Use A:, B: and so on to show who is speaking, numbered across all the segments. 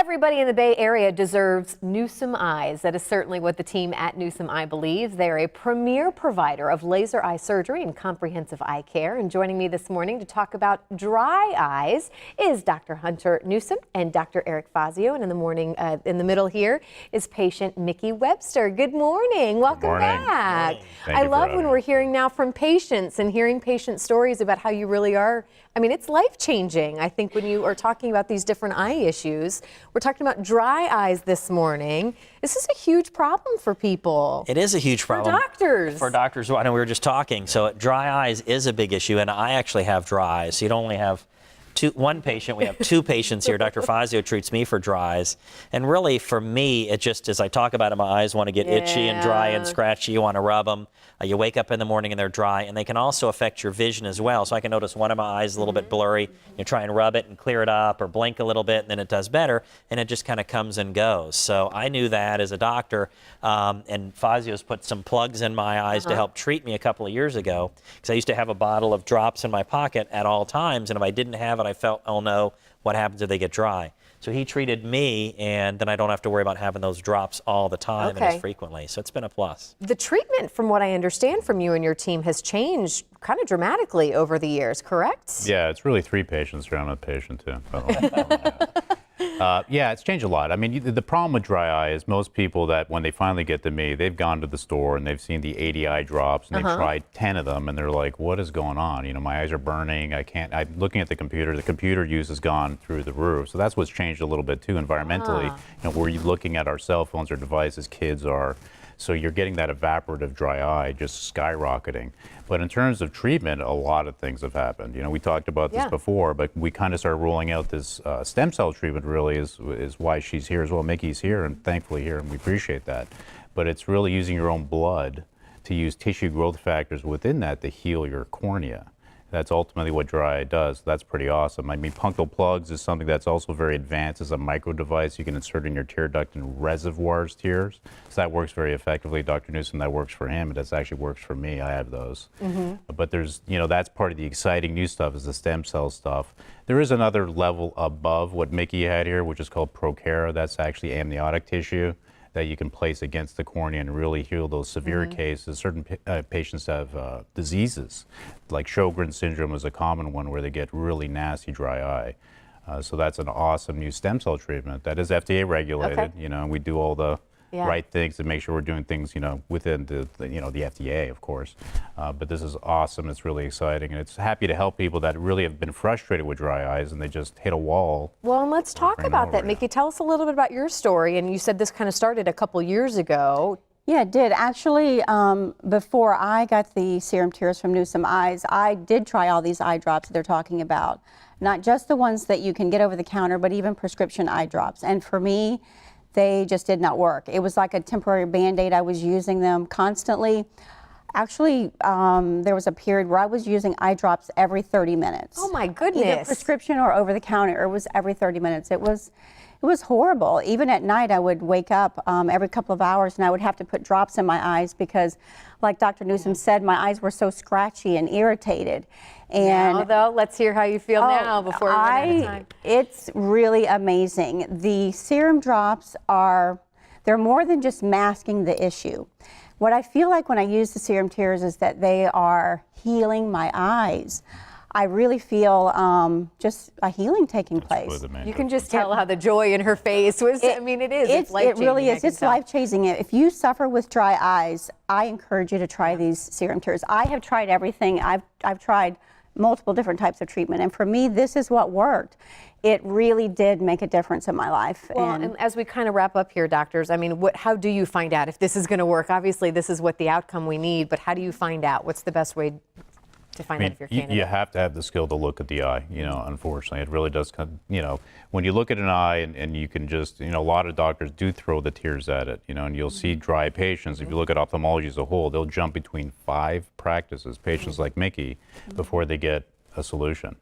A: Everybody in the Bay Area deserves Newsom Eyes. That is certainly what the team at Newsom Eye believes. They are a premier provider of laser eye surgery and comprehensive eye care. And joining me this morning to talk about dry eyes is Dr. Hunter Newsom and Dr. Eric Fazio. And in the middle here is patient Michie Webster. Good morning. Welcome back. I love when we're hearing now from patients and hearing patient stories about how you really are. I mean, it's life-changing, I think, when you are talking about these different eye issues. We're talking about dry eyes this morning. This is a huge problem for people.
B: It is a huge problem.
A: For doctors.
B: For doctors. I know we were just talking. So dry eyes is a big issue, and I actually have dry eyes. So you don't only have one patient, we have two patients here. Dr. Fazio treats me for dry eyes. And really, for me, it just, as I talk about it, my eyes want to get itchy and dry and scratchy. You want to rub them. You wake up in the morning and they're dry, and they can also affect your vision as well. So I can notice one of my eyes is a little bit blurry. You try and rub it and clear it up or blink a little bit, and then it does better, and it just kind of comes and goes. So I knew that as a doctor, and Fazio's put some plugs in my eyes to help treat me a couple of years ago, because I used to have a bottle of drops in my pocket at all times, and if I didn't have it, I felt, oh no, what happens if they get dry? So he treated me, and then I don't have to worry about having those drops all the time and as frequently. So it's been a plus. The
A: treatment, from what I understand from you and your team, has changed kind of dramatically over the years, correct?
C: Yeah, it's really 3 patients here. I'm a patient too. Yeah, it's changed a lot. I mean, the problem with dry eye is most people that when they finally get to me, they've gone to the store and they've seen the 80 eye drops and they've tried 10 of them and they're like, what is going on? You know, my eyes are burning. I'm looking at the computer use has gone through the roof. So that's what's changed a little bit too environmentally. You know, we're looking at our cell phones or devices, kids are. So you're getting that evaporative dry eye just skyrocketing. But in terms of treatment, a lot of things have happened. You know, we talked about this before, but we kind of started rolling out this stem cell treatment really is why she's here as well. Mickey's here and thankfully here, and we appreciate that. But it's really using your own blood to use tissue growth factors within that to heal your cornea. That's ultimately what dry eye does. That's pretty awesome. I mean, punctal plugs is something that's also very advanced. It's a micro device you can insert in your tear duct and reservoirs tears. So that works very effectively. Dr. Newsom, that works for him. It actually works for me. I have those. But there's, you know, that's part of the exciting new stuff is the stem cell stuff. There is another level above what Mickey had here, which is called Procara. That's actually amniotic tissue that you can place against the cornea and really heal those severe cases. Certain patients have diseases, like Sjogren's syndrome is a common one where they get really nasty dry eye. So that's an awesome new stem cell treatment that is FDA regulated, you know, and we do all the right things to make sure we're doing things, you know, within the FDA, of course. But this is awesome. It's really exciting, and it's happy to help people that really have been frustrated with dry eyes and they just hit a wall.
A: Well, and let's talk about that, Mickey. Tell us a little bit about your story. And you said this kind of started a couple years ago.
D: Yeah, it did. Actually, before I got the serum tears from Newsom Eyes, I did try all these eye drops that they're talking about. Not just the ones that you can get over the counter, but even prescription eye drops. And for me, they just did not work. It was like a temporary Band-Aid. I was using them constantly. Actually, there was a period where I was using eye drops every 30 minutes.
A: Oh my goodness.
D: Either prescription or over the counter. It was every 30 minutes. It was horrible. Even at night, I would wake up every couple of hours and I would have to put drops in my eyes because, like Dr. Newsom said, my eyes were so scratchy and irritated. And
A: now, though, let's hear how you feel now before we run out of time.
D: It's really amazing. The serum drops they're more than just masking the issue. What I feel like when I use the serum tears is that they are healing my eyes. I really feel just a healing taking place.
A: You can just tell how the joy in her face was. I mean, it is. It's life-changing.
D: It really is. It's life-changing. If you suffer with dry eyes, I encourage you to try these serum tears. I have tried everything. I've tried multiple different types of treatment, and for me, this is what worked. It really did make a difference in my life.
A: Well, and as we kind of wrap up here, doctors, I mean, how do you find out if this is going to work? Obviously, this is what the outcome we need, but how do you find out? What's the best way to find out if you're a candidate?
C: You have to have the skill to look at the eye, you know, unfortunately. It really does, you know, when you look at an eye and you can just, you know, a lot of doctors do throw the tears at it, you know, and you'll see dry patients. If you look at ophthalmology as a whole, they'll jump between 5 practices, patients like Mickey, before they get a solution.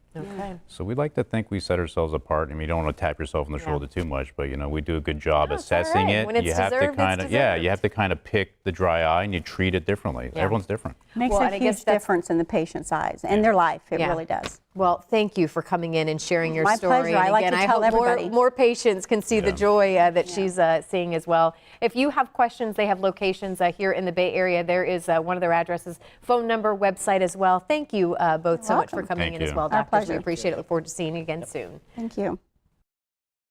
C: So we like to think we set ourselves apart. I mean, you don't want to tap yourself on the shoulder too much, but you know, we do a good job assessing it.
A: When it's deserved,
C: you have to kind of pick the dry eye and you treat it differently. Everyone's different.
D: Makes a huge difference in the patient's eyes and their life. It really does.
A: Well, thank you for coming in and sharing your
D: My
A: story.
D: pleasure. I
A: And
D: like
A: again,
D: to
A: I
D: tell
A: hope
D: everybody.
A: more patients can see the
C: Yeah.
A: joy that she's seeing as well. If you have questions, they have locations here in the Bay Area. There is one of their addresses, phone number, website as well. Thank you both so much for
D: welcome.
A: coming
C: Thank
A: in as
C: you.
A: well,
D: Our
A: doctors. We
D: pleasure.
A: appreciate it. Look forward to seeing you again soon.
D: Thank you.